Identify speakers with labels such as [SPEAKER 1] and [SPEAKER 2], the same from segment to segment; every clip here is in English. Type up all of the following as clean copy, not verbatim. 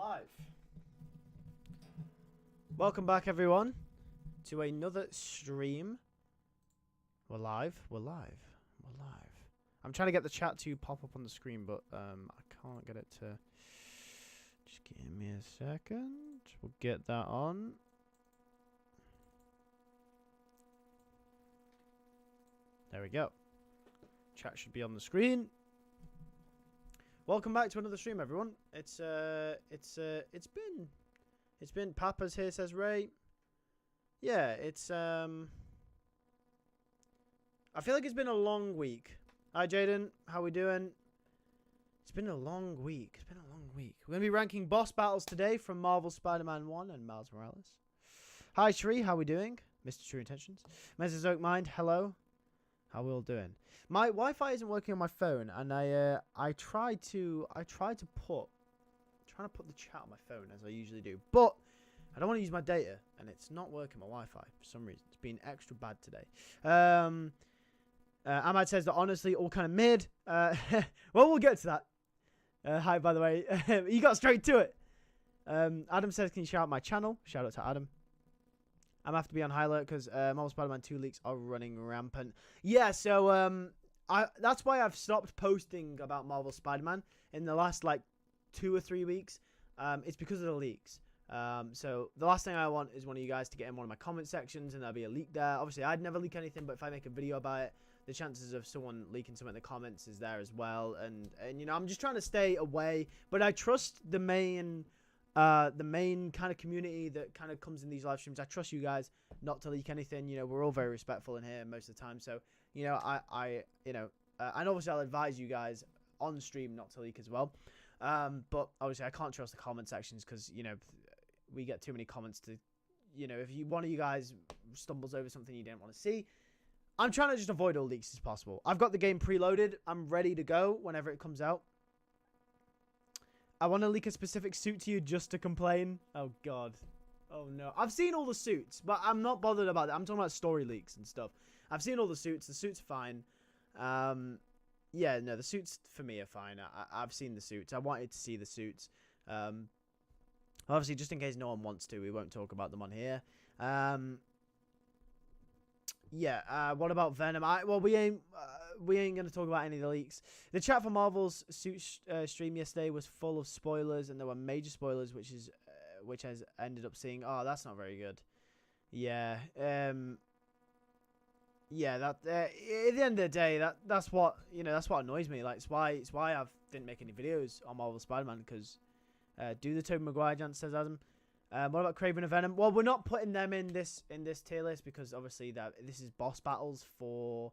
[SPEAKER 1] Live. Welcome back, everyone, to another stream. We're live. We're live. We're live. I'm trying to get the chat to pop up on the screen, but I can't get it to. Just give me a second. We'll get that on. There we go. Chat should be on the screen. Welcome back to another stream, everyone. It's been Papa's here, says Ray. Yeah, it's I feel like it's been a long week. Hi Jaden, how we doing? It's been a long week. It's been a long week. We're gonna be ranking boss battles today from Marvel Spider-Man 1 and Miles Morales. Hi Shree, how we doing? Mr. True Intentions. Mrs. Oak Mind, hello. How we all doing? My Wi-Fi isn't working on my phone, and I tried to put the chat on my phone as I usually do, but I don't want to use my data, and it's not working my Wi-Fi for some reason. It's been extra bad today. Ahmad says that honestly, all kind of mid. Well, we'll get to that. Hi, by the way, you got straight to it. Adam says, can you shout out my channel? Shout out to Adam. I'm going to have to be on high alert because Marvel Spider-Man 2 leaks are running rampant. Yeah, so that's why I've stopped posting about Marvel Spider-Man in the last, like, 2 or 3 weeks. It's because of the leaks. So the last thing I want is one of you guys to get in one of my comment sections and there'll be a leak there. Obviously, I'd never leak anything, but if I make a video about it, the chances of someone leaking something in the comments is there as well. And you know, I'm just trying to stay away. But I trust the main kind of community that kind of comes in these live streams. I trust you guys not to leak anything. You know, we're all very respectful in here most of the time. So, you know, and obviously I'll advise you guys on stream not to leak as well. But obviously I can't trust the comment sections because, you know, we get too many comments to, you know, if one of you guys stumbles over something you didn't want to see. I'm trying to just avoid all leaks as possible. I've got the game preloaded. I'm ready to go whenever it comes out. I want to leak a specific suit to you just to complain. Oh, God. Oh, no. I've seen all the suits, but I'm not bothered about that. I'm talking about story leaks and stuff. I've seen all the suits. The suits are fine. Yeah, no, the suits for me are fine. I've seen the suits. I wanted to see the suits. Obviously, just in case no one wants to, we won't talk about them on here. Yeah, what about Venom? Well, we ain't gonna talk about any of the leaks. The chat for Marvel's suit stream yesterday was full of spoilers, and there were major spoilers, which has ended up seeing. Oh, that's not very good. Yeah, yeah. That at the end of the day, that's what that's what annoys me. Like, it's why I didn't make any videos on Marvel Spider-Man because do the Tobey Maguire chance, says Adam. What about Kraven and Venom? Well, we're not putting them in this tier list because obviously this is boss battles for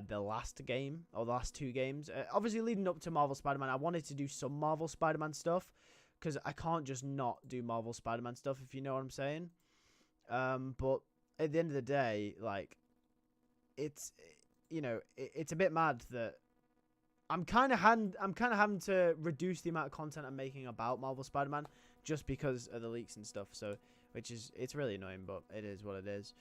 [SPEAKER 1] the last game or the last 2 games. Obviously, leading up to Marvel Spider-Man, I wanted to do some Marvel Spider-Man stuff because I can't just not do Marvel Spider-Man stuff, if you know what I'm saying. But at the end of the day, like, it's it's a bit mad that I'm kind of having to reduce the amount of content I'm making about Marvel Spider-Man just because of the leaks and stuff. So, it's really annoying, but it is what it is.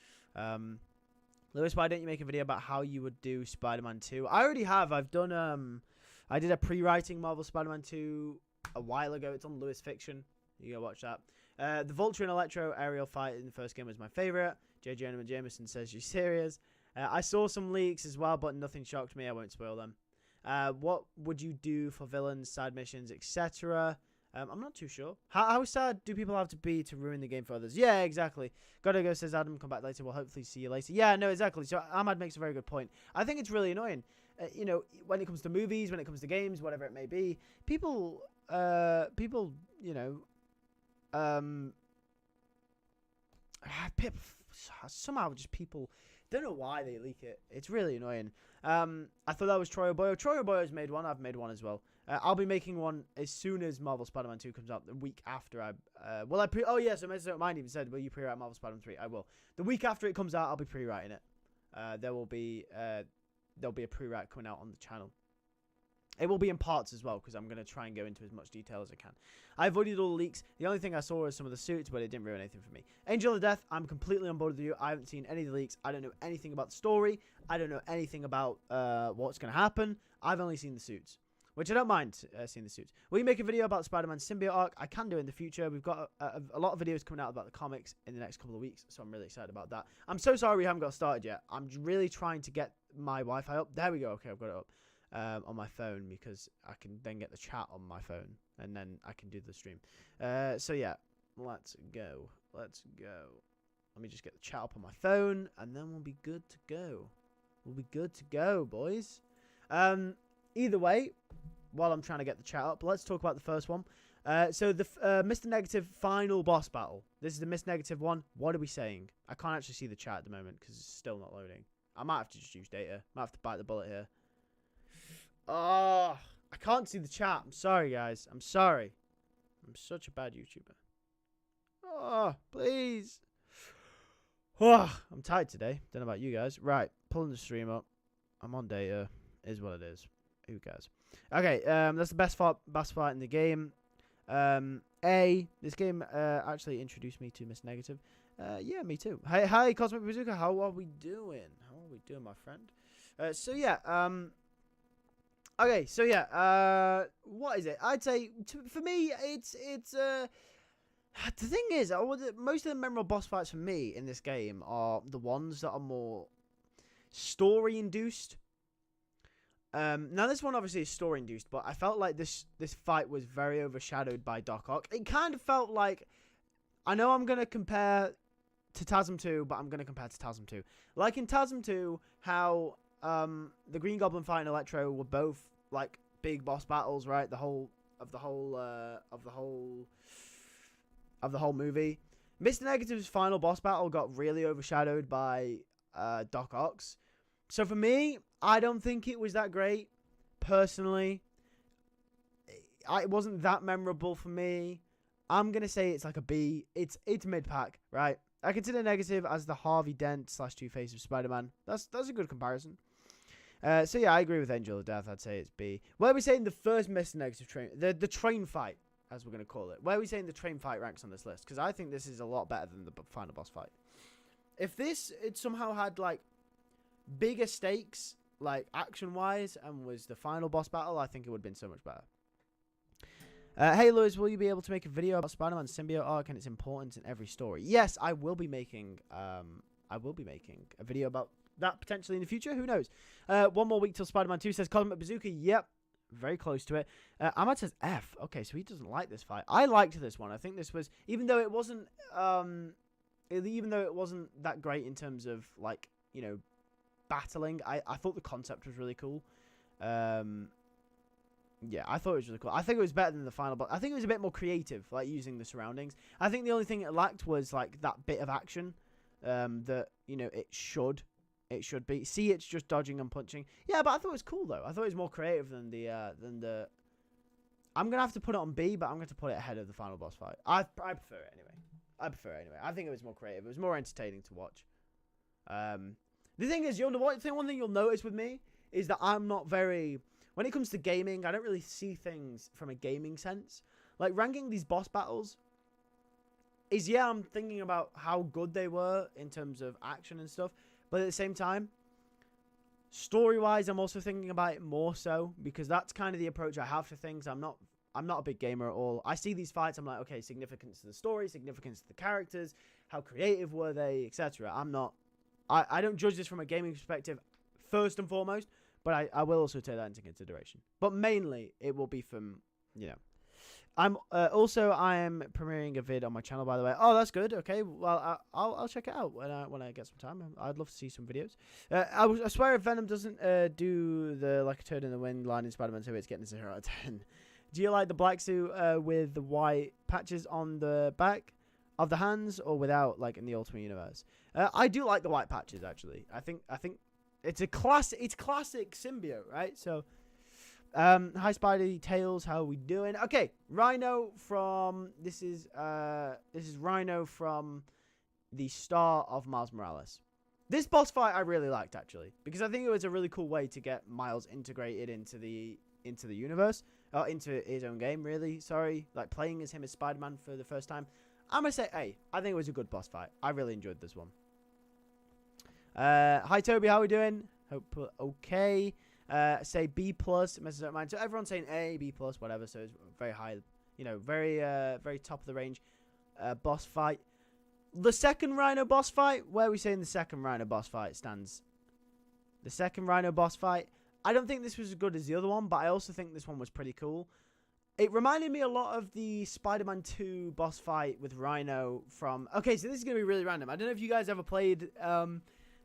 [SPEAKER 1] Lewis, why don't you make a video about how you would do Spider-Man 2? I already have. I've done I did a pre-writing Marvel Spider-Man 2 a while ago. It's on Lewis Fiction. You go watch that. The Vulture and Electro aerial fight in the first game was my favorite. JJ Animal Jameson says, you serious? I saw some leaks as well, but nothing shocked me. I won't spoil them. What would you do for villains, side missions, etc.? I'm not too sure. How sad do people have to be to ruin the game for others? Yeah, exactly. Gotta go, says Adam. Come back later. We'll hopefully see you later. Yeah, no, exactly. So Ahmad makes a very good point. I think it's really annoying. You know, when it comes to movies, when it comes to games, whatever it may be, people, you know, somehow just people don't know why they leak it. It's really annoying. I thought that was Troy Oboyo. Troy Oboyo's made one. I've made one as well. I'll be making one as soon as Marvel Spider-Man 2 comes out. The week after oh yeah, so Mrs. Don't Mind even said, will you pre-write Marvel Spider-Man 3? I will. The week after it comes out, I'll be pre-writing it. There'll be a pre-write coming out on the channel. It will be in parts as well, because I'm going to try and go into as much detail as I can. I avoided all the leaks. The only thing I saw was some of the suits, but it didn't ruin anything for me. Angel of Death, I'm completely on board with you. I haven't seen any of the leaks. I don't know anything about the story. I don't know anything about what's going to happen. I've only seen the suits. which I don't mind seeing the suits. Will you make a video about Spider-Man symbiote arc? I can do in the future. We've got a lot of videos coming out about the comics in the next couple of weeks, so I'm really excited about that. I'm so sorry we haven't got started yet. I'm really trying to get my Wi-Fi up. There we go. Okay, I've got it up on my phone because I can then get the chat on my phone, and then I can do the stream. So yeah, let's go. Let's go. Let me just get the chat up on my phone, and then we'll be good to go. We'll be good to go, boys. Either way, while I'm trying to get the chat up, let's talk about the first one. So the Mr. Negative final boss battle. This is the Mr. Negative one. What are we saying? I can't actually see the chat at the moment because it's still not loading. I might have to just use data. Might have to bite the bullet here. Oh, I can't see the chat. I'm sorry, guys. I'm sorry. I'm such a bad YouTuber. Oh, please. Oh, I'm tired today. Don't know about you guys. Right, pulling the stream up. I'm on data. Is what it is. Who cares? Okay, that's the best fight in the game. This game actually introduced me to Miss Negative. Yeah, me too. Hi, Cosmic Bazooka. How are we doing? How are we doing, my friend? So yeah. Okay, so yeah. What is it? I'd say for me, it's the thing is, most of the memorable boss fights for me in this game are the ones that are more story-induced. Now, this one obviously is story-induced, but I felt like this fight was very overshadowed by Doc Ock. It kind of felt like... I know I'm going to compare to TASM 2, but I'm going to compare to TASM 2. Like in TASM 2, how the Green Goblin fight and Electro were both like big boss battles, right? The whole movie. Mr. Negative's final boss battle got really overshadowed by Doc Ock's. So for me, I don't think it was that great. Personally, it wasn't that memorable for me. I'm gonna say it's like a B. It's mid-pack, right? I consider Negative as the Harvey Dent / Two-Face of Spider-Man. That's a good comparison. So yeah, I agree with Angel of Death. I'd say it's B. Where are we saying the first Mr. Negative train, the train fight, as we're going to call it? Where are we saying the train fight ranks on this list? Because I think this is a lot better than the final boss fight. If it somehow had, like, bigger stakes, like, action-wise, and was the final boss battle, I think it would have been so much better. Hey, Lewis, will you be able to make a video about Spider-Man's symbiote arc and its importance in every story? Yes, I will be making a video about that potentially in the future. Who knows? 1 more week till Spider-Man 2, says Cosmic Bazooka. Yep. Very close to it. Ahmad says F. Okay, so he doesn't like this fight. I liked this one. I think this was, even though it wasn't that great in terms of, like, you know, battling, I thought the concept was really cool. Yeah, I thought it was really cool. I think it was better than the final, but I think it was a bit more creative, like using the surroundings. I think the only thing it lacked was like that bit of action that, you know, it should be. See, it's just dodging and punching. Yeah, but I thought it was cool though. I thought it was more creative than the. I'm gonna have to put it on B, but I'm going to put it ahead of the final boss fight. I prefer it anyway. I think it was more creative. It was more entertaining to watch. The thing is, one thing you'll notice with me is that I'm not very. When it comes to gaming, I don't really see things from a gaming sense. Like, ranking these boss battles is, yeah, I'm thinking about how good they were in terms of action and stuff. But at the same time, story-wise, I'm also thinking about it more so. Because that's kind of the approach I have to things. I'm not a big gamer at all. I see these fights, I'm like, okay, significance to the story, significance to the characters, how creative were they, etc. I don't judge this from a gaming perspective, first and foremost. But I will also take that into consideration. But mainly, it will be from, you know. I am premiering a vid on my channel, by the way. Oh, that's good. Okay, well, I'll check it out when I get some time. I'd love to see some videos. I swear if Venom doesn't do the like a turd in the wind line in Spider-Man 2, it's getting a 0 out of 10. Do you like the black suit with the white patches on the back of the hands, or without, like in the Ultimate Universe? I do like the white patches, actually. I think it's classic symbiote, right? So, hi Spidey Tails, how are we doing? Okay, Rhino from this is Rhino from the star of Miles Morales. This boss fight I really liked, actually, because I think it was a really cool way to get Miles integrated into the universe, or into his own game. Really, sorry, like playing as him as Spider-Man for the first time. I'm gonna say A. I think it was a good boss fight. I really enjoyed this one. Hi Toby, how are we doing? Hope okay. say B plus. Messes up mine. So everyone's saying A, B plus, whatever. So it's very high. You know, very top of the range. Boss fight. The second Rhino boss fight. Where are we saying the second Rhino boss fight stands? The second Rhino boss fight. I don't think this was as good as the other one, but I also think this one was pretty cool. It reminded me a lot of the Spider-Man 2 boss fight with Rhino from... Okay, so this is going to be really random. I don't know if you guys ever played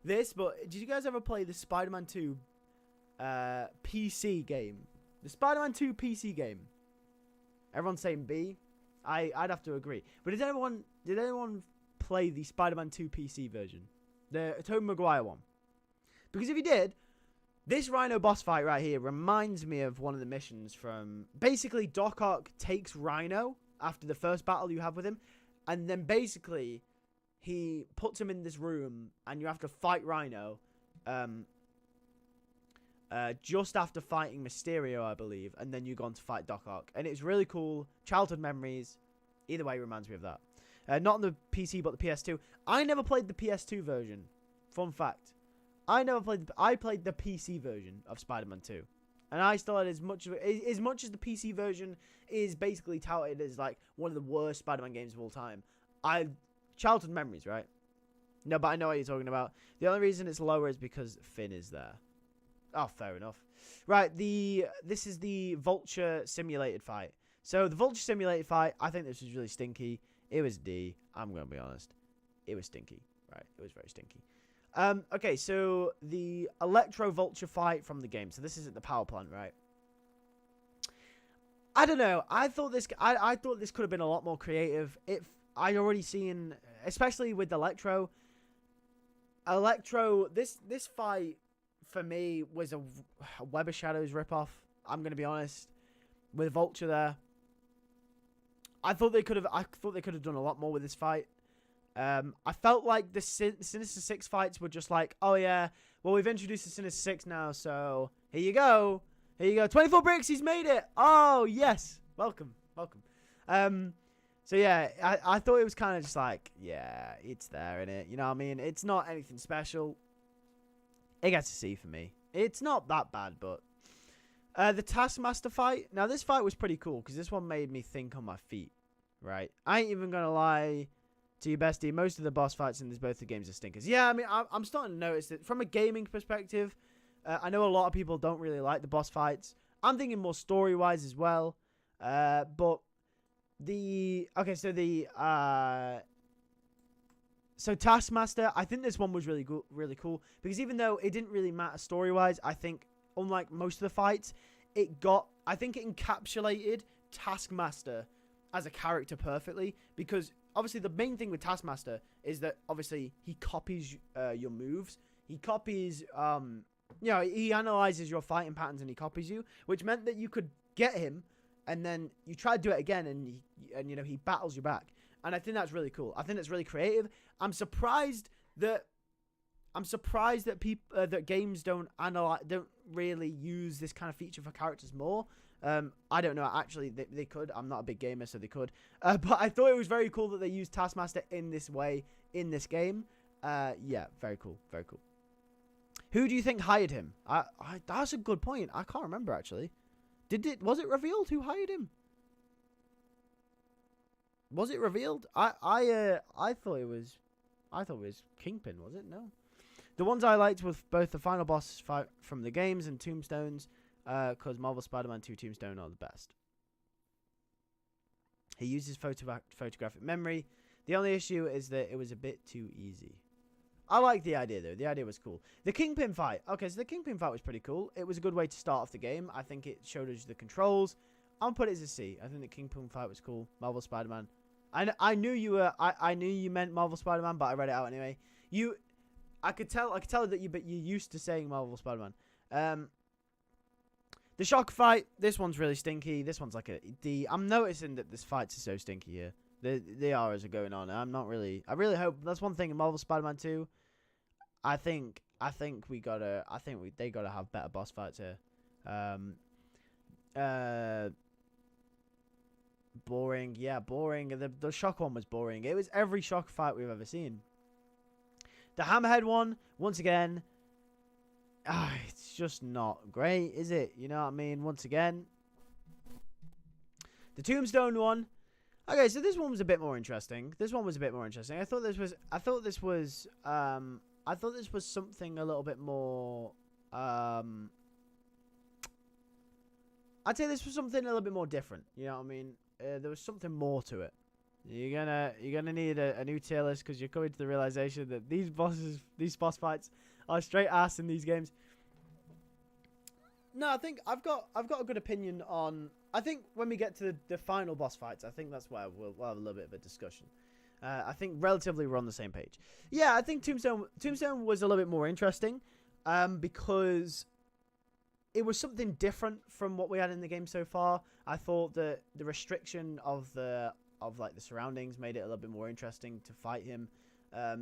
[SPEAKER 1] this, but did you guys ever play the Spider-Man 2 PC game? The Spider-Man 2 PC game. Everyone's saying B. I'd have to agree. But did anyone play the Spider-Man 2 PC version? The Tobey Maguire one? Because if you did... This Rhino boss fight right here reminds me of one of the missions from... Basically, Doc Ock takes Rhino after the first battle you have with him. And then basically, he puts him in this room and you have to fight Rhino. Just after fighting Mysterio, I believe. And then you go on to fight Doc Ock. And it's really cool. Childhood memories. Either way, reminds me of that. Not on the PC, but the PS2. I never played the PS2 version. Fun fact. I played the PC version of Spider-Man 2. And I still had as much as the PC version is basically touted as like one of the worst Spider-Man games of all time. Childhood memories, right? No, but I know what you're talking about. The only reason it's lower is because Finn is there. Oh, fair enough. Right, this is the Vulture simulated fight. So the Vulture simulated fight, I think this was really stinky. It was D. I'm going to be honest. It was stinky. Right, it was very stinky. Okay, so the Electro Vulture fight from the game. So this is at the power plant, right? I don't know. I thought this could have been a lot more creative. I already seen, especially with Electro, this fight for me was a Web of Shadows ripoff. I'm gonna be honest. With Vulture there, I thought they could have done a lot more with this fight. I felt like the Sinister Six fights were just like, oh yeah, well we've introduced the Sinister Six now, so here you go. 24 bricks, he's made it. Oh yes, welcome. So yeah, I thought it was kind of just like, yeah, it's there, innit? You know what I mean? It's not anything special. It gets a C for me. It's not that bad, but the Taskmaster fight. Now this fight was pretty cool because this one made me think on my feet. Right, I ain't even gonna lie. To your bestie, most of the boss fights in both the games are stinkers. Yeah, I mean, I'm starting to notice that from a gaming perspective, I know a lot of people don't really like the boss fights. I'm thinking more story-wise as well. But so Taskmaster, I think this one was really cool because even though it didn't really matter story-wise, I think unlike most of the fights, I think it encapsulated Taskmaster as a character perfectly because obviously the main thing with Taskmaster is that obviously he copies your moves. He copies, he analyzes your fighting patterns and he copies you, which meant that you could get him and then you try to do it again and he battles you back. And I think that's really cool. I think that's really creative. I'm surprised that people that games don't really use this kind of feature for characters more. I don't know. Actually, they could. I'm not a big gamer, so they could. But I thought it was very cool that they used Taskmaster in this way in this game. Yeah, very cool. Very cool. Who do you think hired him? That's a good point. I can't remember actually. Was it revealed who hired him? Was it revealed? I thought it was Kingpin. Was it? No. The ones I liked were both the final boss fight from the games and Tombstones. Because Marvel Spider-Man 2 Tombstone are the best. He uses photographic memory. The only issue is that it was a bit too easy. I like the idea, though. The idea was cool. The Kingpin fight. Okay, so the Kingpin fight was pretty cool. It was a good way to start off the game. I think it showed us the controls. I'm going to put it as a C. I think the Kingpin fight was cool. Marvel Spider-Man. I knew you meant Marvel Spider-Man, but I read it out anyway. I could tell that you're used to saying Marvel Spider-Man. The Shock fight, this one's really stinky. This one's like a D. I'm noticing that this fights are so stinky here. They are as are going on. I really hope that's one thing in Marvel Spider-Man 2. I think they gotta have better boss fights here. Boring. Yeah, boring. The Shock one was boring. It was every Shock fight we've ever seen. The Hammerhead one, once again, it's just not great, is it? You know what I mean? Once again, the Tombstone one. Okay, so this one was a bit more interesting. I thought this was something a little bit more. I'd say this was something a little bit more different. You know what I mean? There was something more to it. You're gonna need a new tier list because you're coming to the realization that these boss fights are straight ass in these games. No, I think I've got a good opinion on. I think when we get to the final boss fights, I think that's where we'll have a little bit of a discussion. I think relatively we're on the same page. Yeah, I think Tombstone was a little bit more interesting, because it was something different from what we had in the game so far. I thought that the restriction of the surroundings made it a little bit more interesting to fight him.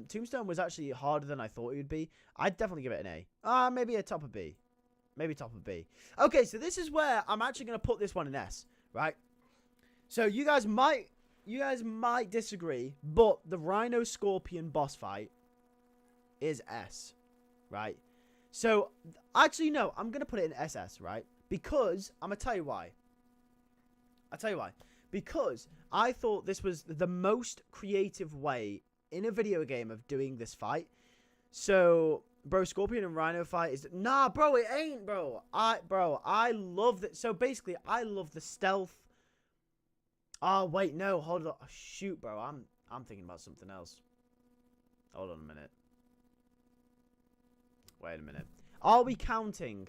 [SPEAKER 1] Tombstone was actually harder than I thought it would be. I'd definitely give it an A. Maybe a top of B. Maybe top of B. Okay, so this is where I'm actually going to put this one in S, right? So you guys might disagree, but the Rhino Scorpion boss fight is S, right? So, actually, no, I'm going to put it in SS, right? Because, I'm going to tell you why. Because I thought this was the most creative way in a video game of doing this fight. So, bro, Scorpion and Rhino fight is... Nah, bro, it ain't, bro. I love that. So, basically, I love the stealth. Oh, wait, no, hold on. Oh, shoot, bro, I'm thinking about something else. Hold on a minute. Wait a minute. Are we counting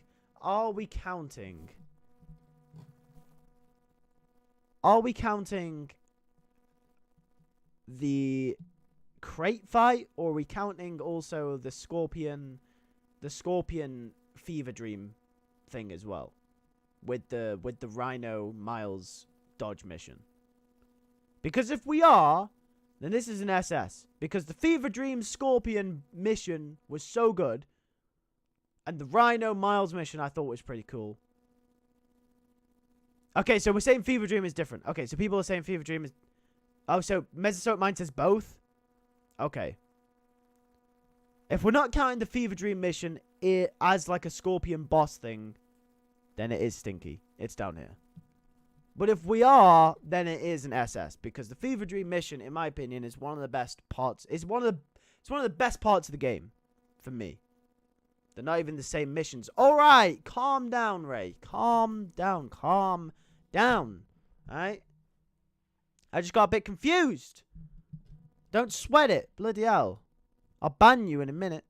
[SPEAKER 1] the crate fight, or are we counting also the Scorpion Fever Dream thing as well? With the Rhino Miles dodge mission. Because if we are, then this is an SS. Because the Fever Dream Scorpion mission was so good. And the Rhino Miles mission I thought was pretty cool. Okay, so we're saying Fever Dream is different. Okay, so people are saying Fever Dream is... Oh, so Mesozoic Mind says both? Okay. If we're not counting the Fever Dream mission as like a Scorpion boss thing, then it is stinky. It's down here. But if we are, then it is an SS. Because the Fever Dream mission, in my opinion, is one of the best parts. It's one of the best parts of the game. For me. They're not even the same missions. Alright, calm down, Ray. Calm down. Alright? I just got a bit confused. Don't sweat it. Bloody hell. I'll ban you in a minute.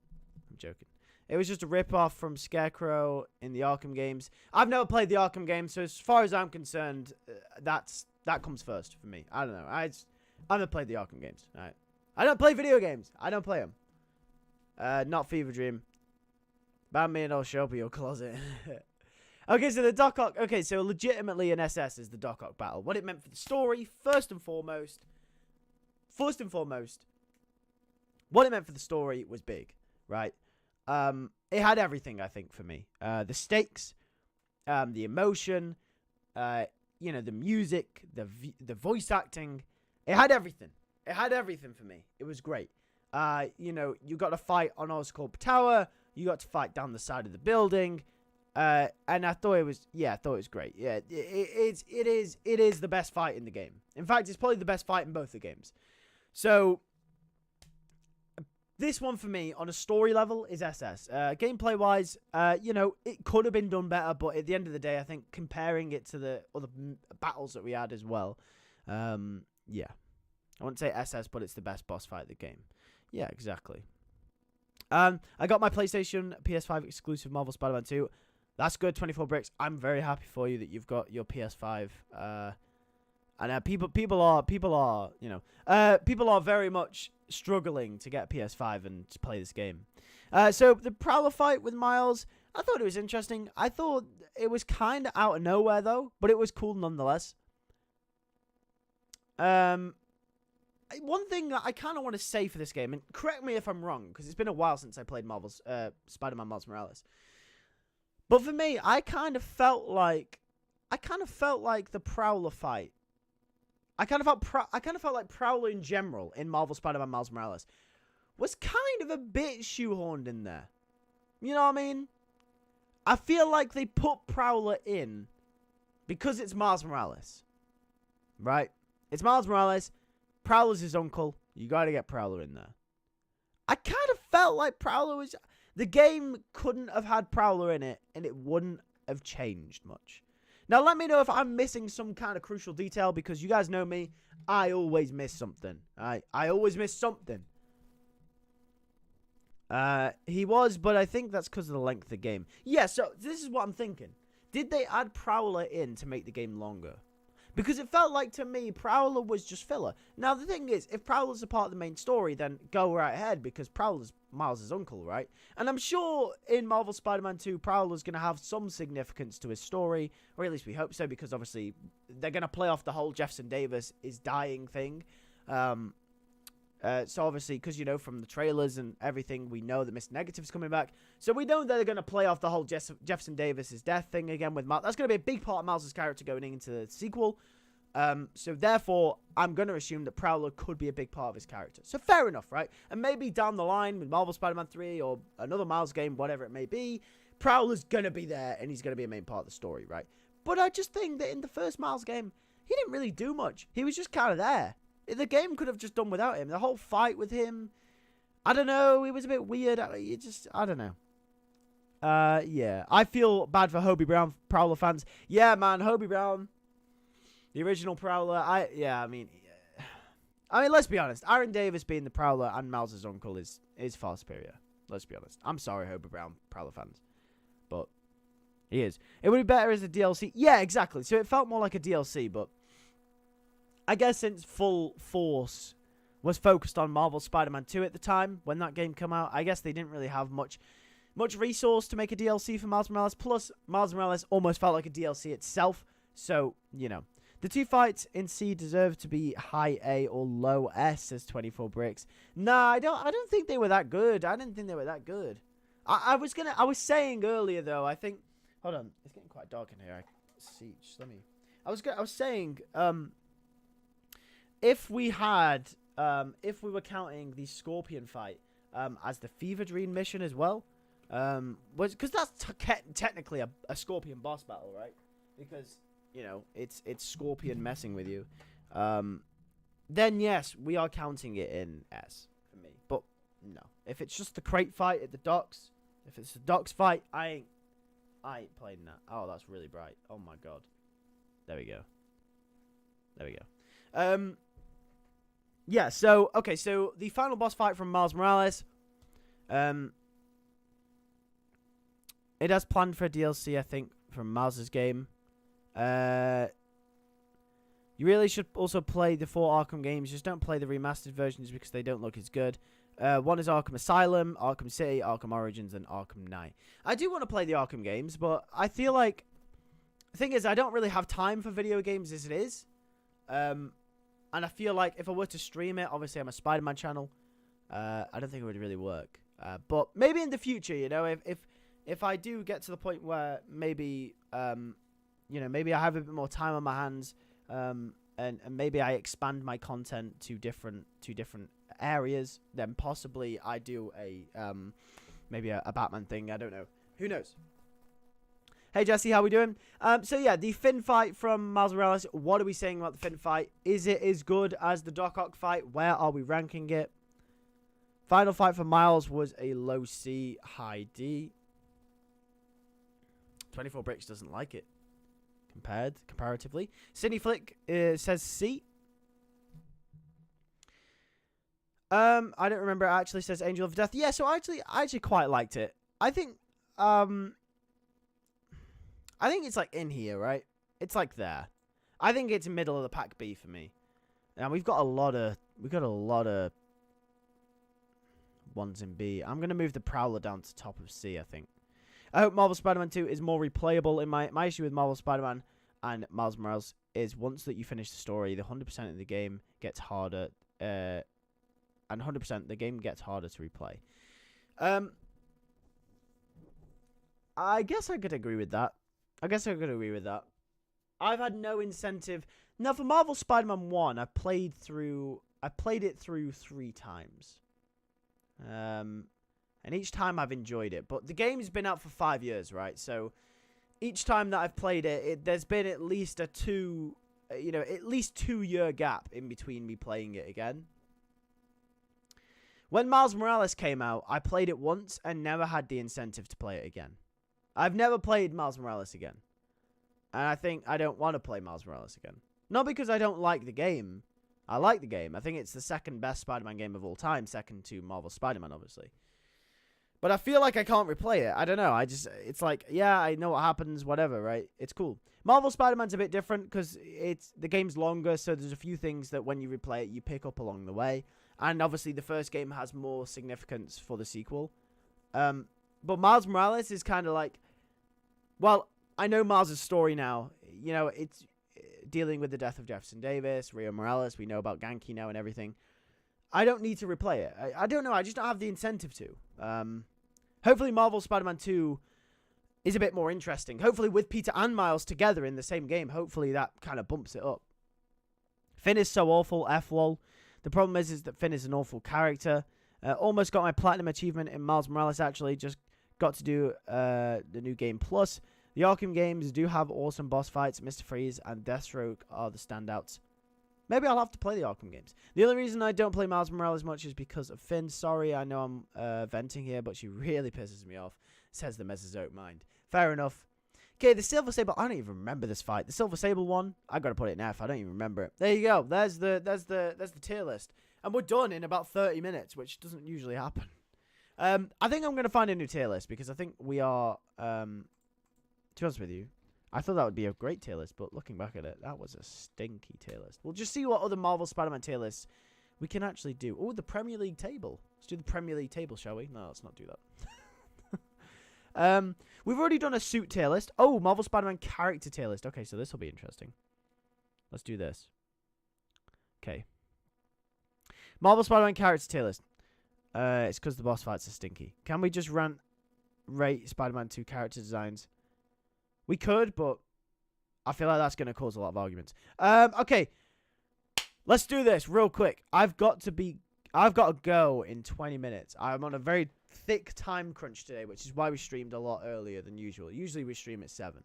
[SPEAKER 1] I'm joking. It was just a rip-off from Scarecrow in the Arkham games. I've never played the Arkham games, so as far as I'm concerned, that comes first for me. I don't know. I've never played the Arkham games. Alright? I don't play video games. I don't play them. Not Fever Dream. Ban me and I'll show up in your closet. Okay, so the Doc Ock... Okay, so legitimately an SS is the Doc Ock battle. What it meant for the story, first and foremost, what it meant for the story was big, right? It had everything, I think, for me. The stakes, the emotion, you know, the music, the voice acting. It had everything. It had everything for me. It was great. You know, you got to fight on Oscorp Tower. You got to fight down the side of the building. And I thought it was, great. Yeah, it is the best fight in the game. In fact, it's probably the best fight in both the games. So, this one for me, on a story level, is SS. Gameplay-wise, you know, it could have been done better, but at the end of the day, I think comparing it to the other battles that we had as well, yeah. I wouldn't say SS, but it's the best boss fight of the game. Yeah, exactly. I got my PlayStation PS5 exclusive Marvel Spider-Man 2. That's good, 24 bricks. I'm very happy for you that you've got your PS5. And people are, you know, people are very much struggling to get a PS5 and to play this game. So the Prowler fight with Miles, I thought it was interesting. I thought it was kind of out of nowhere though, but it was cool nonetheless. One thing that I kind of want to say for this game, and correct me if I'm wrong, because it's been a while since I played Marvel's Spider-Man Miles Morales. But for me, I kind of felt like the Prowler fight. I kind of felt like Prowler in general in Marvel Spider-Man Miles Morales was kind of a bit shoehorned in there. You know what I mean? I feel like they put Prowler in because it's Miles Morales, right? It's Miles Morales. Prowler's his uncle. You got to get Prowler in there. I kind of felt like Prowler was... The game couldn't have had Prowler in it, and it wouldn't have changed much. Now, let me know if I'm missing some kind of crucial detail, because you guys know me. I always miss something. I always miss something. He was, but I think that's because of the length of the game. Yeah, so this is what I'm thinking. Did they add Prowler in to make the game longer? Because it felt like, to me, Prowler was just filler. Now, the thing is, if Prowler's a part of the main story, then go right ahead, because Prowler's Miles' uncle, right? And I'm sure in Marvel Spider-Man 2, Prowler's going to have some significance to his story, or at least we hope so, because obviously they're going to play off the whole Jefferson Davis is dying thing. So obviously, because, you know, from the trailers and everything, we know that Mr. Negative's coming back. So we know that they're going to play off the whole Jefferson Davis's death thing again with Miles. That's going to be a big part of Miles' character going into the sequel. So therefore, I'm going to assume that Prowler could be a big part of his character. So fair enough, right? And maybe down the line with Marvel Spider-Man 3 or another Miles game, whatever it may be, Prowler's going to be there and he's going to be a main part of the story, right? But I just think that in the first Miles game, he didn't really do much. He was just kind of there. The game could have just done without him. The whole fight with him, I don't know. It was a bit weird. I don't know. Yeah. I feel bad for Hobie Brown Prowler fans. Yeah, man. Hobie Brown, the original Prowler. I mean, let's be honest. Aaron Davis being the Prowler and Miles' uncle is far superior. Let's be honest. I'm sorry, Hobie Brown Prowler fans, but he is. It would be better as a DLC. Yeah, exactly. So it felt more like a DLC, but I guess since Full Force was focused on Marvel Spider-Man 2 at the time, when that game came out, I guess they didn't really have much resource to make a DLC for Miles Morales. Plus, Miles Morales almost felt like a DLC itself. So, you know. The two fights in C deserve to be high A or low S, says 24 Bricks. Nah, I don't think they were that good. I didn't think they were that good. I was saying earlier, though, I think... Hold on. It's getting quite dark in here. I was saying... If we were counting the Scorpion fight as the Fever Dream mission as well, because that's technically a Scorpion boss battle, right? Because, you know, it's Scorpion messing with you. Then yes, we are counting it in S for me. But no, if it's just the crate fight at the docks, if it's the docks fight, I ain't playing that. Oh, that's really bright. Oh my god. There we go. Yeah, so, okay, so the final boss fight from Miles Morales, it has planned for a DLC, I think, from Miles' game. You really should also play the 4 Arkham games, just don't play the remastered versions because they don't look as good. One is Arkham Asylum, Arkham City, Arkham Origins, and Arkham Knight. I do want to play the Arkham games, but I feel like, the thing is, I don't really have time for video games as it is. And I feel like if I were to stream it, obviously I'm a Spider-Man channel, I don't think it would really work. But maybe in the future, you know, if I do get to the point where maybe, you know, maybe I have a bit more time on my hands, and maybe I expand my content to different areas, then possibly I do maybe a Batman thing. I don't know. Who knows? Hey Jesse, how we doing? So yeah, the Finn fight from Miles Morales. What are we saying about the Finn fight? Is it as good as the Doc Ock fight? Where are we ranking it? Final fight for Miles was a low C, high D. 24 Bricks doesn't like it. Comparatively. Cindy Flick says C. I don't remember. It actually says Angel of Death. Yeah, so I actually quite liked it. I think it's like in here, right? It's like there. I think it's middle of the pack B for me. And we've got a lot of ones in B. I'm gonna move the Prowler down to top of C, I think. I hope Marvel Spider-Man 2 is more replayable. In my issue with Marvel Spider-Man and Miles Morales is once that you finish the story, the 100% of the game gets harder, and 100% the game gets harder to replay. I guess I could agree with that. I've had no incentive. Now, for Marvel Spider-Man 1, I played it through 3 times. And and each time I've enjoyed it. But the game's been out for 5 years, right? So each time that I've played it, there's been at least at least 2-year gap in between me playing it again. When Miles Morales came out, I played it once and never had the incentive to play it again. I've never played Miles Morales again. And I think I don't want to play Miles Morales again. Not because I don't like the game. I like the game. I think it's the second best Spider-Man game of all time, second to Marvel Spider-Man, obviously. But I feel like I can't replay it. I don't know. It's like, yeah, I know what happens, whatever, right? It's cool. Marvel Spider-Man's a bit different because the game's longer, so there's a few things that when you replay it, you pick up along the way. And obviously, the first game has more significance for the sequel. But Miles Morales is kind of like, well, I know Miles' story now. You know, it's dealing with the death of Jefferson Davis, Rio Morales. We know about Ganke now and everything. I don't need to replay it. I don't know. I just don't have the incentive to. Hopefully, Marvel Spider-Man 2 is a bit more interesting. Hopefully, with Peter and Miles together in the same game, hopefully that kind of bumps it up. Finn is so awful, F-lol. The problem is that Finn is an awful character. Almost got my platinum achievement in Miles Morales, actually. Just got to do the new game plus. The Arkham games do have awesome boss fights. Mr. Freeze and Deathstroke are the standouts. Maybe I'll have to play the Arkham games. The only reason I don't play Miles Morales much is because of Finn. Sorry, I know I'm venting here, but she really pisses me off, says the Mesozoic Mind. Fair enough. Okay, the Silver Sable. I don't even remember this fight. The Silver Sable one. I gotta put it in F. I don't even remember it. There you go. There's the tier list, and we're done in about 30 minutes, which doesn't usually happen. I think I'm gonna find a new tier list because I think we are. To be honest with you, I thought that would be a great tier list, but looking back at it, that was a stinky tier list. We'll just see what other Marvel Spider-Man tier lists we can actually do. Oh, the Premier League table. Let's do the Premier League table, shall we? No, let's not do that. We've already done a suit tier list. Oh, Marvel Spider-Man character tier list. Okay, so this will be interesting. Let's do this. Okay. Marvel Spider-Man character tier list. It's because the boss fights are stinky. Can we just rate Spider-Man 2 character designs? We could, but I feel like that's going to cause a lot of arguments. Okay. Let's do this real quick. I've got to go in 20 minutes. I'm on a very thick time crunch today, which is why we streamed a lot earlier than usual. Usually we stream at 7.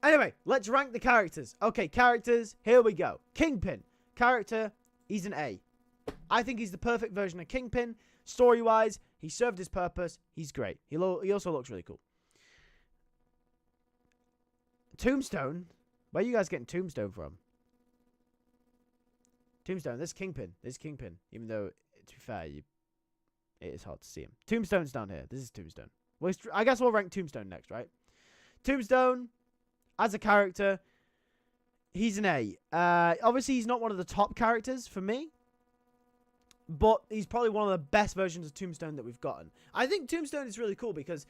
[SPEAKER 1] Anyway, let's rank the characters. Okay, characters. Here we go. Kingpin. Character. He's an A. I think he's the perfect version of Kingpin. Story-wise, he served his purpose. He's great. He also looks really cool. Tombstone? Where are you guys getting Tombstone from? Tombstone. This is Kingpin. This is Kingpin. Even though, to be fair, it is hard to see him. Tombstone's down here. This is Tombstone. Well, I guess we'll rank Tombstone next, right? Tombstone, as a character, he's an A. Obviously, he's not one of the top characters for me. But he's probably one of the best versions of Tombstone that we've gotten. I think Tombstone is really cool because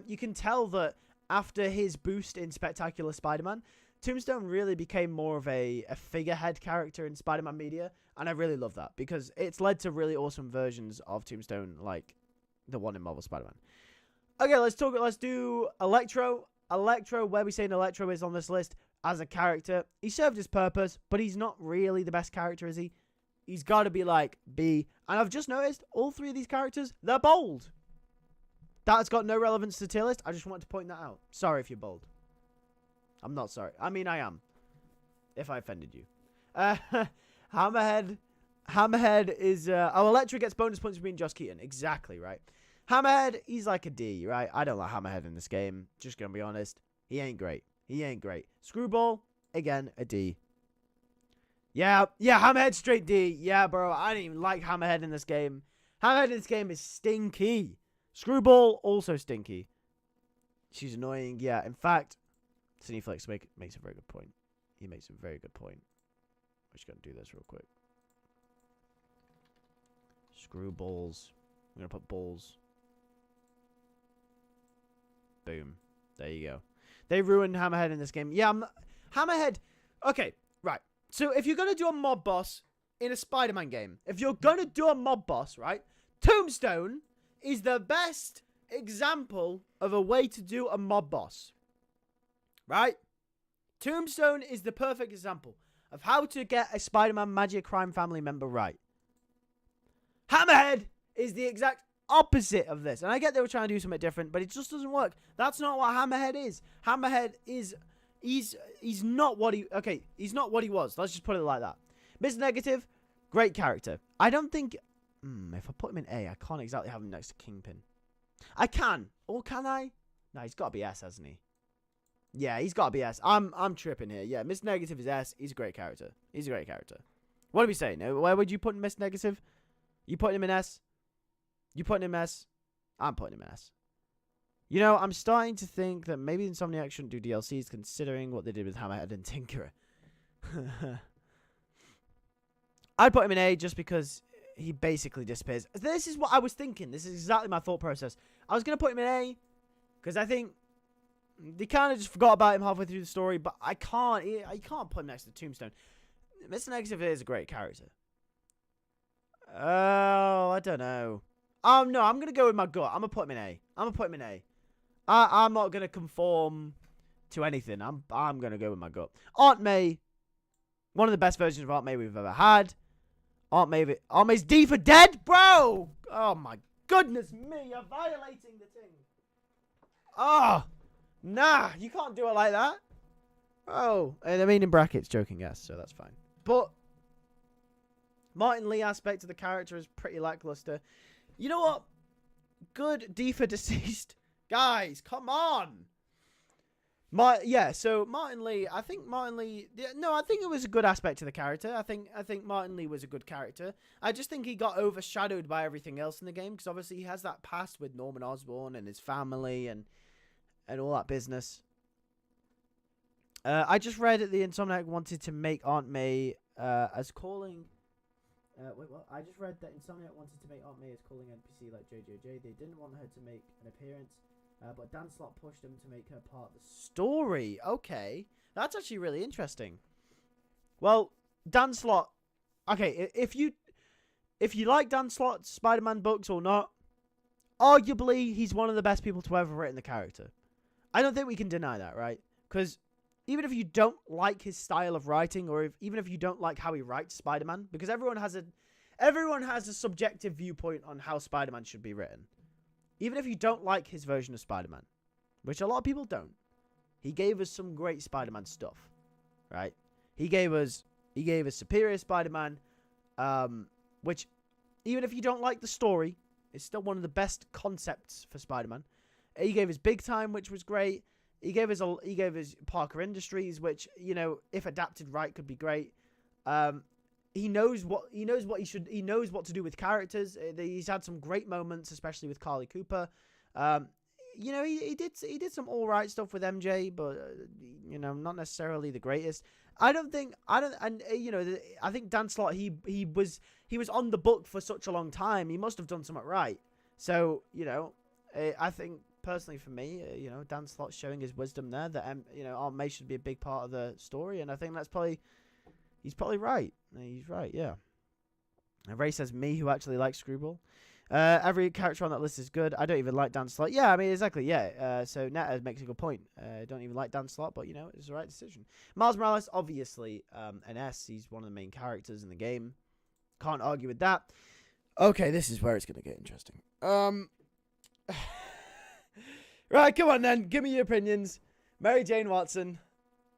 [SPEAKER 1] you can tell that after his boost in Spectacular Spider-Man, Tombstone really became more of a figurehead character in Spider-Man media, and I really love that because it's led to really awesome versions of Tombstone like the one in Marvel Spider-Man. Okay, let's do Electro. Electro, where we saying Electro is on this list as a character. He served his purpose, but he's not really the best character, is he? He's got to be like B. And I've just noticed all 3 of these characters, they're bold. That's got no relevance to the tier list. I just wanted to point that out. Sorry if you're bold. I'm not sorry. I mean, I am. If I offended you. Hammerhead. Hammerhead is... Electro gets bonus points for being Joss Keaton. Exactly, right? Hammerhead, he's like a D, right? I don't like Hammerhead in this game. Just gonna be honest. He ain't great. He ain't great. Screwball, again, a D. Yeah, Hammerhead straight D. Yeah, bro, I didn't even like Hammerhead in this game. Hammerhead in this game is stinky. Screwball, also stinky. She's annoying. Yeah, in fact, Cineflex makes a very good point. He makes a very good point. I'm just going to do this real quick. Screwballs. I'm going to put balls. Boom. There you go. They ruined Hammerhead in this game. Yeah, Hammerhead. Okay, right. So if you're going to do a mob boss in a Spider-Man game, if you're going to do a mob boss, right, Tombstone is the best example of a way to do a mob boss. Right? Tombstone is the perfect example of how to get a Spider-Man Magic Crime family member right. Hammerhead is the exact opposite of this. And I get they were trying to do something different, but it just doesn't work. That's not what Hammerhead is. Hammerhead is... He's not what he... Okay, he's not what he was. Let's just put it like that. Mr. Negative, great character. I don't think... if I put him in A, I can't exactly have him next to Kingpin. I can. Or can I? No, he's got to be S, hasn't he? Yeah, he's got to be S. I'm tripping here. Yeah, Mr. Negative is S. He's a great character. He's a great character. What are we saying? Where would you put Mr. Negative? You putting him in S? You putting him in S? I'm putting him in S. You know, I'm starting to think that maybe Insomniac shouldn't do DLCs considering what they did with Hammerhead and Tinkerer. I'd put him in A just because he basically disappears. This is what I was thinking. This is exactly my thought process. I was going to put him in A because I think they kind of just forgot about him halfway through the story, but I can't put him next to Tombstone. Mr. Negative is a great character. Oh, I don't know. No, I'm going to go with my gut. I'm going to put him in A. I'm going to put him in A. I'm not going to conform to anything. I'm going to go with my gut. Aunt May, one of the best versions of Aunt May we've ever had. Aunt May's D for dead, bro. Oh my goodness me, you're violating the thing. Oh, nah, you can't do it like that. Oh, and I mean in brackets, joking, yes, so that's fine. But Martin Lee aspect of the character is pretty lackluster. You know what? Good D for deceased. Guys, come on. So Martin Lee, I think it was a good aspect to the character. I think Martin Lee was a good character. I just think he got overshadowed by everything else in the game because obviously he has that past with Norman Osborn and his family and all that business. I just read that the Insomniac wanted to make Aunt May as calling. Wait, what? I just read that Insomniac wanted to make Aunt May as calling NPC like JJJ. They didn't want her to make an appearance. But Dan Slott pushed him to make her part of the story. Okay. That's actually really interesting. Well, Dan Slott... Okay, if you like Dan Slott's Spider-Man books or not, arguably, he's one of the best people to ever written the character. I don't think we can deny that, right? Because even if you don't like his style of writing, or even if you don't like how he writes Spider-Man, because everyone has a subjective viewpoint on how Spider-Man should be written. Even if you don't like his version of Spider-Man, which a lot of people don't, he gave us some great Spider-Man stuff, right? He gave us Superior Spider-Man, which even if you don't like the story, is still one of the best concepts for Spider-Man. He gave us Big Time, which was great. He gave us Parker Industries, which, you know, if adapted right, could be great. He knows what to do with characters. He's had some great moments, especially with Carly Cooper. You know, he did some all right stuff with MJ, but you know, not necessarily the greatest. I think Dan Slott, he was on the book for such a long time. He must have done something right. So, you know, I think personally for me, you know, Dan Slott's showing his wisdom there that you know, Aunt May should be a big part of the story, and I think he's probably right. He's right, yeah. And Ray says, me who actually likes Screwball. Every character on that list is good. I don't even like Dan Slott. Yeah, I mean, exactly, yeah. So Netta makes a good point. I don't even like Dan Slott, but, you know, it's the right decision. Miles Morales, obviously, an S. He's one of the main characters in the game. Can't argue with that. Okay, this is where it's going to get interesting. Right, come on then. Give me your opinions. Mary Jane Watson.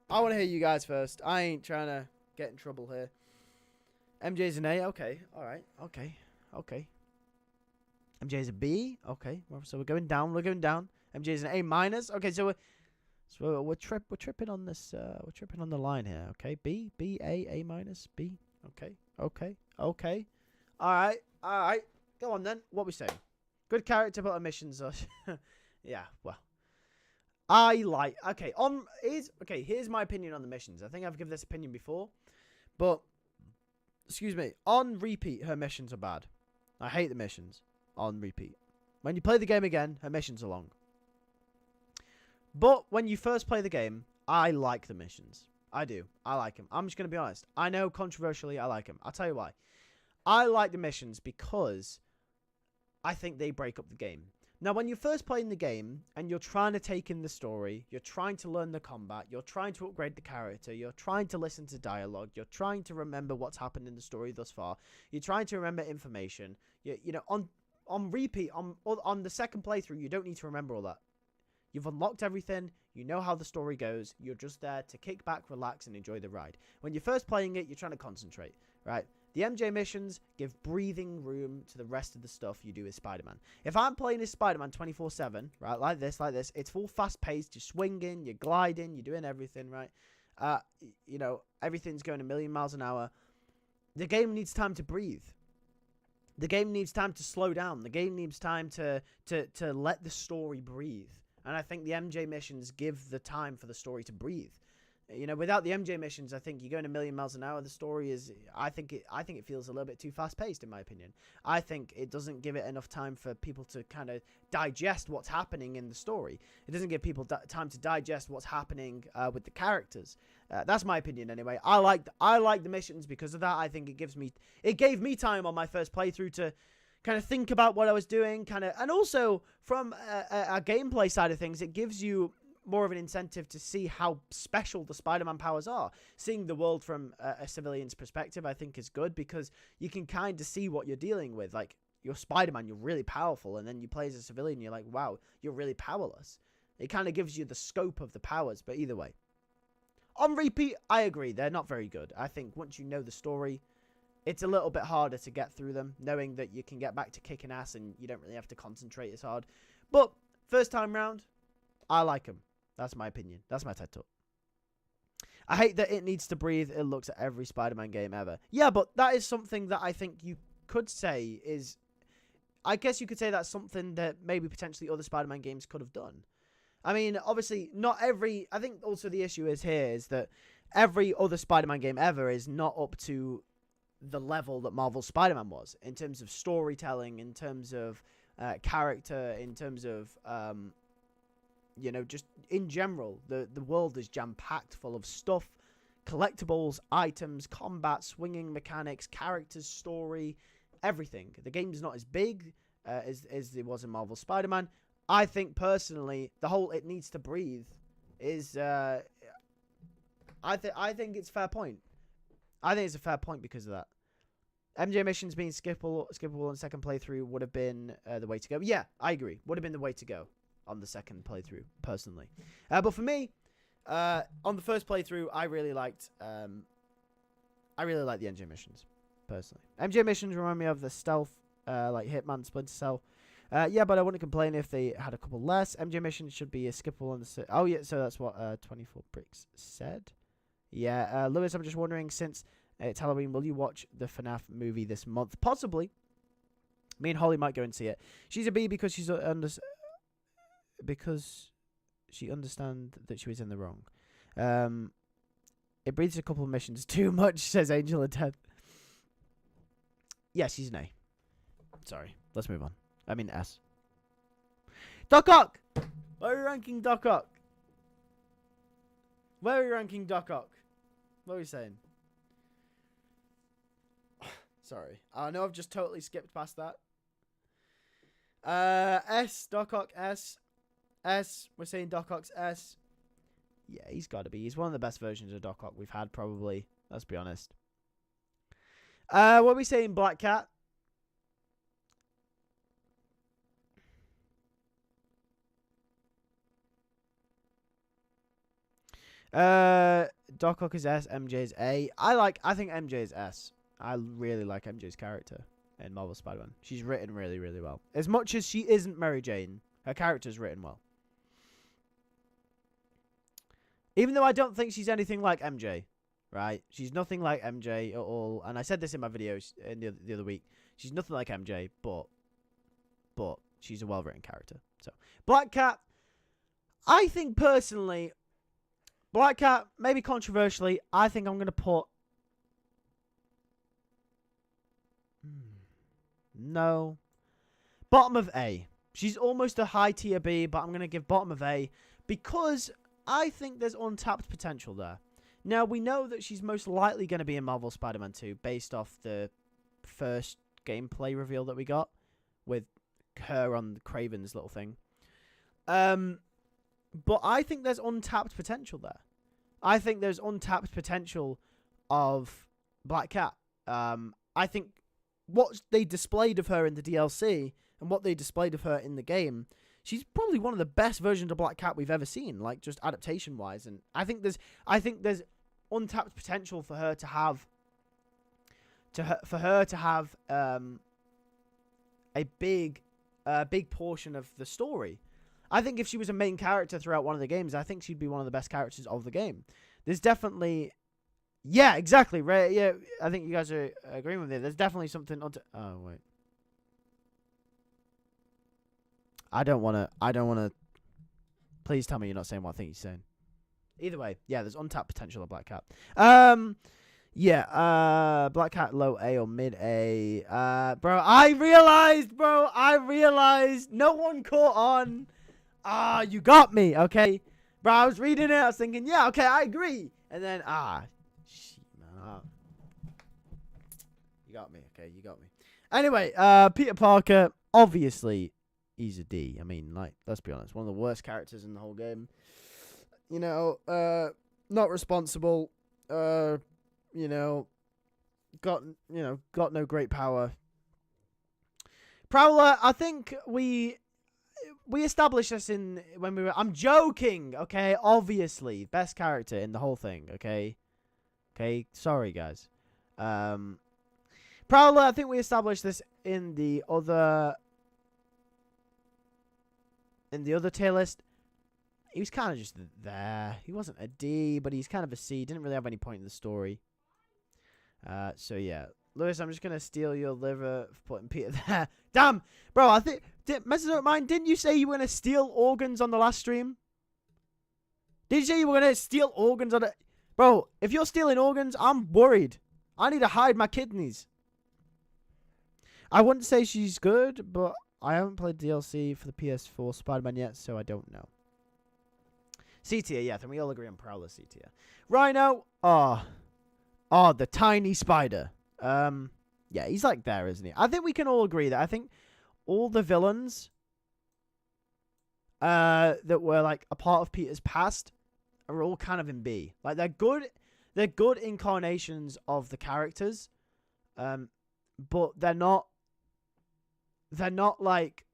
[SPEAKER 1] I want to hear you guys first. I ain't trying to get in trouble here. MJ's an A. Okay. All right. Okay. MJ's a B. Okay. So we're going down. MJ's an A minus. Okay. So we're tripping on this. We're tripping on the line here. Okay. B. A minus. B. Okay. All right. Go on then. What we saying? Good character, but omissions are. Yeah. Well. Here's my opinion on the missions. I think I've given this opinion before, but excuse me, on repeat, her missions are bad. I hate the missions on repeat. When you play the game again, her missions are long. But when you first play the game, I like the missions. I do. I like them. I'm just going to be honest. I know controversially I like them. I'll tell you why. I like the missions because I think they break up the game. Now, when you're first playing the game and you're trying to take in the story, you're trying to learn the combat, you're trying to upgrade the character, you're trying to listen to dialogue, you're trying to remember what's happened in the story thus far, you're trying to remember information, you know, on repeat, on the second playthrough, you don't need to remember all that. You've unlocked everything. You know how the story goes. You're just there to kick back, relax, and enjoy the ride. When you're first playing it, you're trying to concentrate, right? The MJ missions give breathing room to the rest of the stuff you do as Spider-Man. If I'm playing as Spider-Man 24/7, right, like this, it's full fast-paced. You're swinging, you're gliding, you're doing everything, right? You know, everything's going a million miles an hour. The game needs time to breathe. The game needs time to slow down. The game needs time to let the story breathe. And I think the MJ missions give the time for the story to breathe. You know, without the MJ missions, I think you're going a million miles an hour. The story is, I think it feels a little bit too fast-paced, in my opinion. I think it doesn't give it enough time for people to kind of digest what's happening in the story. It doesn't give people time to digest what's happening with the characters. That's my opinion, anyway. I like the missions because of that. I think it gave me time on my first playthrough to kind of think about what I was doing, and also from a gameplay side of things, it gives you more of an incentive to see how special the Spider-Man powers are. Seeing the world from a civilian's perspective, I think, is good because you can kind of see what you're dealing with. Like, you're Spider-Man, you're really powerful, and then you play as a civilian, you're like, wow, you're really powerless. It kind of gives you the scope of the powers, but either way. On repeat, I agree, they're not very good. I think once you know the story, it's a little bit harder to get through them, knowing that you can get back to kicking ass and you don't really have to concentrate as hard. But first time round, I like them. That's my opinion. That's my TED Talk. I hate that it needs to breathe. It looks at every Spider-Man game ever. Yeah, but that is something that I think you could say is... I guess you could say that's something that maybe potentially other Spider-Man games could have done. I mean, obviously, not every... I think also the issue is here is that every other Spider-Man game ever is not up to the level that Marvel's Spider-Man was. In terms of storytelling, in terms of character, in terms of... you know, just in general, the world is jam-packed full of stuff, collectibles, items, combat, swinging mechanics, characters, story, everything. The game's not as big as it was in Marvel Spider-Man. I think, personally, the whole it needs to breathe is... I think it's a fair point. I think it's a fair point because of that. MJ missions being skippable on second playthrough would have been the way to go. Yeah, I agree. Would have been the way to go on the second playthrough, personally. But for me, on the first playthrough, I really liked the MJ missions, personally. MJ missions remind me of the stealth, like Hitman, Splinter Cell. Yeah, but I wouldn't complain if they had a couple less. MJ missions should be skippable on the... Oh, yeah, so that's what 24 Bricks said. Yeah, Lewis, I'm just wondering, since it's Halloween, will you watch the FNAF movie this month? Possibly. Me and Holly might go and see it. She's a B because she's because she understands that she was in the wrong. It breathes a couple of missions too much, says Angel of Death. Yeah, she's an A. Sorry, let's move on. I mean S. Doc Ock! Where are we ranking Doc Ock? Where are we ranking Doc Ock? What are we saying? Sorry. I know I've just totally skipped past that. S. Doc Ock S. S. We're saying Doc Ock's S. Yeah, he's got to be. He's one of the best versions of Doc Ock we've had, probably. Let's be honest. What are we saying, Black Cat? Doc Ock is S, MJ's A. I think MJ is S. I really like MJ's character in Marvel Spider-Man. She's written really, really well. As much as she isn't Mary Jane, her character's written well. Even though I don't think she's anything like MJ, right? She's nothing like MJ at all. And I said this in my videos in the other week. She's nothing like MJ, but she's a well-written character. So, Black Cat, I think personally, Black Cat, maybe controversially, I think I'm going to put... No. Bottom of A. She's almost a high tier B, but I'm going to give bottom of A because I think there's untapped potential there. Now, we know that she's most likely going to be in Marvel Spider-Man 2 based off the first gameplay reveal that we got with her on Craven's little thing. But I think there's untapped potential there. I think there's untapped potential of Black Cat. I think what they displayed of her in the DLC and what they displayed of her in the game, she's probably one of the best versions of Black Cat we've ever seen, like just adaptation wise. And I think there's untapped potential for her to have a big portion of the story. I think if she was a main character throughout one of the games, I think she'd be one of the best characters of the game. There's definitely, yeah, exactly, right? Yeah, I think you guys are agreeing with me. There's definitely something. Oh wait, I don't want to. Please tell me you're not saying what I think you're saying. Either way, yeah, there's untapped potential of Black Cat. Yeah, Black Cat low A or mid A. Bro, I realized no one caught on. You got me, okay? Bro, I was reading it, I was thinking, yeah, okay, I agree. And then, shit, man. You got me, okay, you got me. Anyway, Peter Parker, obviously, he's a D. I mean, like, let's be honest, one of the worst characters in the whole game. You know, not responsible, got no great power. Prowler, I think we established this when we were. I'm joking, okay? Obviously, best character in the whole thing, okay? Okay, sorry guys. Prowler, I think we established this in the other tier list. He was kind of just there. He wasn't a D, but he's kind of a C. Didn't really have any point in the story. So yeah, Lewis, I'm just gonna steal your liver for putting Peter there. Damn, bro, I think messes up mine. Didn't you say you were gonna steal organs on the last stream? Did you say you were gonna steal organs on it, bro? If you're stealing organs, I'm worried. I need to hide my kidneys. I wouldn't say she's good, but I haven't played DLC for the PS4 Spider-Man yet, so I don't know. C tier, yeah, then we all agree on Prowler C tier. Rhino, the tiny spider. Yeah, he's like there, isn't he? I think we can all agree that I think all the villains that were like a part of Peter's past are all kind of in B. Like they're good incarnations of the characters. But they're not like,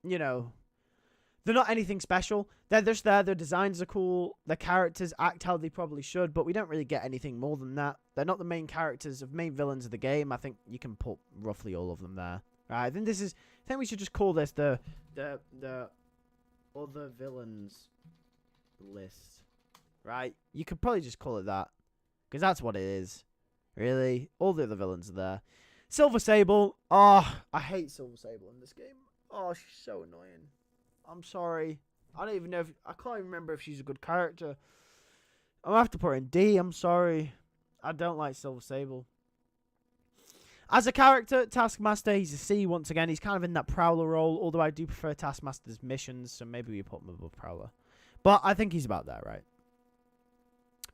[SPEAKER 1] they're not anything special. They're just there. Their designs are cool. Their characters act how they probably should, but we don't really get anything more than that. They're not the main main villains of the game. I think you can put roughly all of them there. Right? I think we should just call this the other villains list. Right? You could probably just call it that, because that's what it is. Really, all the other villains are there. Silver Sable. Oh, I hate Silver Sable in this game. Oh, she's so annoying. I'm sorry. I don't even know I can't even remember if she's a good character. I'm gonna have to put her in D. I'm sorry. I don't like Silver Sable. As a character, Taskmaster, he's a C once again. He's kind of in that Prowler role, although I do prefer Taskmaster's missions, so maybe we put him above Prowler. But I think he's about there, right?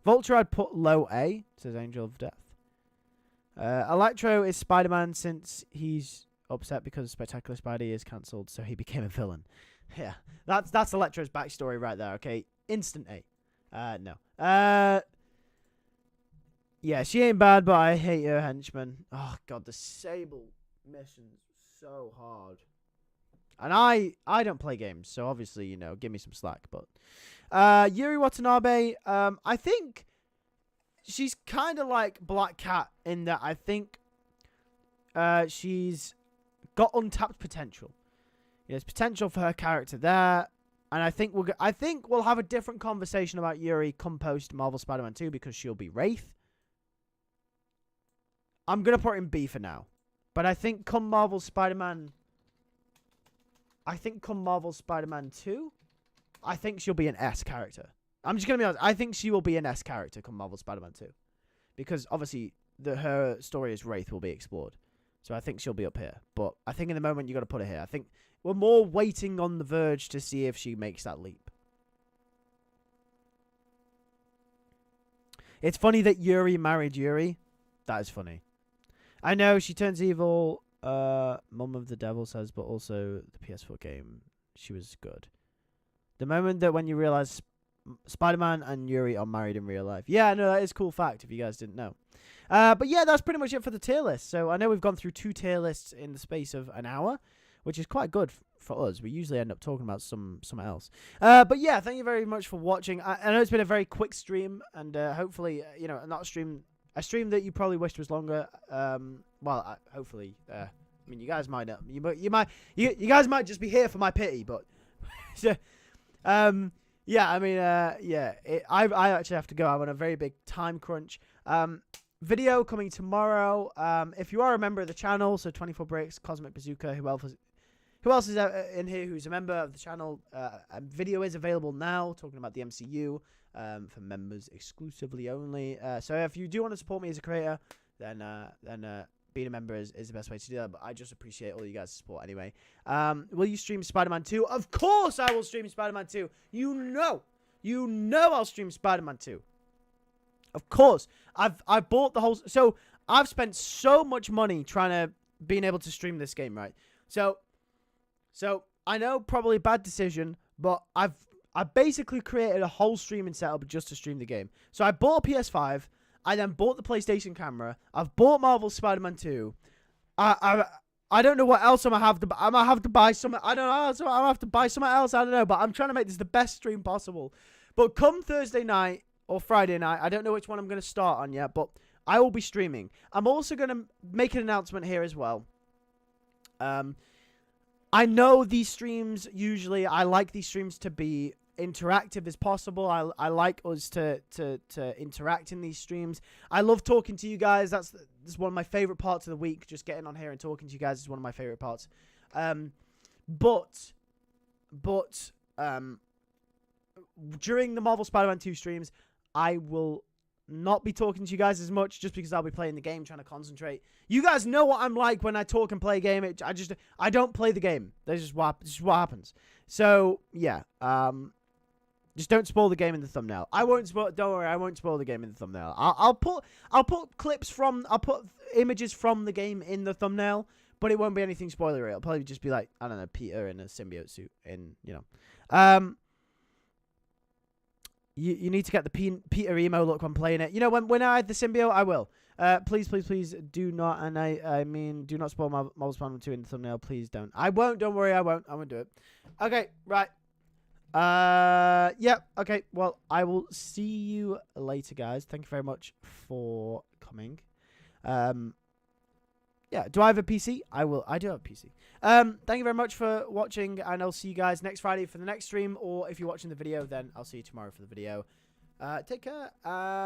[SPEAKER 1] Vulture, I'd put low A, says Angel of Death. Electro is Spider-Man since he's upset because Spectacular Spidey is cancelled, so he became a villain. Yeah, that's Electro's backstory right there, okay? Instant A. No. Yeah, she ain't bad, but I hate her henchman. Oh, God, the Sable mission's so hard. And I don't play games, so obviously, give me some slack. But Yuri Watanabe, I think she's kind of like Black Cat in that I think she's got untapped potential. There's potential for her character there, and I think we'll have a different conversation about Yuri come post Marvel Spider-Man 2 because she'll be Wraith. I'm gonna put her in B for now, but I think come Marvel Spider-Man 2, I think she'll be an S character. I'm just gonna be honest. I think she will be an S character come Marvel Spider-Man 2, because obviously her story as Wraith will be explored. So I think she'll be up here, but I think in the moment you got to put her here. I think we're more waiting on the verge to see if she makes that leap. It's funny that Yuri married Yuri. That is funny. I know she turns evil. Mum of the Devil says, but also the PS4 game, she was good. The moment that when you realize Spider-Man and Yuri are married in real life. Yeah, no, that is a cool fact if you guys didn't know. But yeah, that's pretty much it for the tier list. So I know we've gone through 2 tier lists in the space of an hour, which is quite good for us. We usually end up talking about something else. But yeah, thank you very much for watching. I know it's been a very quick stream, and hopefully, not a stream that you probably wished was longer. Hopefully, I mean, you guys might not. You guys might just be here for my pity, but yeah, I mean, I actually have to go. I'm on a very big time crunch. Video coming tomorrow. If you are a member of the channel, so 24 Bricks, Cosmic Bazooka, who else is in here who's a member of the channel? A video is available now talking about the MCU for members exclusively only. So if you do want to support me as a creator, then being a member is the best way to do that. But I just appreciate all you guys' support anyway. Will you stream Spider-Man 2? Of course I will stream Spider-Man 2. You know I'll stream Spider-Man 2. Of course. I've bought the whole... So I've spent so much money being able to stream this game, right? So I know probably a bad decision, but I basically created a whole streaming setup just to stream the game. So I bought a PS5. I then bought the PlayStation camera. I've bought Marvel's Spider-Man 2. I don't know what else I'm gonna have to buy something. I don't know. So I'll have to buy something else. I don't know. But I'm trying to make this the best stream possible. But come Thursday night or Friday night, I don't know which one I'm gonna start on yet, but I will be streaming. I'm also gonna make an announcement here as well. I know these streams usually. I like these streams to be interactive as possible. I like us to interact in these streams. I love talking to you guys. That's one of my favorite parts of the week. Just getting on here and talking to you guys is one of my favorite parts. But during the Marvel Spider-Man 2 streams, I will not be talking to you guys as much just because I'll be playing the game, trying to concentrate. You guys know what I'm like when I talk and play a game. I don't play the game. That's just what happens. So yeah, just don't spoil the game in the thumbnail. I won't spoil. Don't worry, I won't spoil the game in the thumbnail. I'll put images from the game in the thumbnail, but it won't be anything spoilery. It'll probably just be like, I don't know, Peter in a symbiote suit, You need to get the Peter emo look when playing it. When I had the symbiote, I will. Please do not, and I mean, do not spoil Marvel Spider-Man 2 in the thumbnail. Please don't. I won't. Don't worry, I won't do it. Okay, right. Yeah, okay. Well, I will see you later, guys. Thank you very much for coming. Yeah, do I have a PC? I do have a PC. Thank you very much for watching, and I'll see you guys next Friday for the next stream, or if you're watching the video, then I'll see you tomorrow for the video. Take care.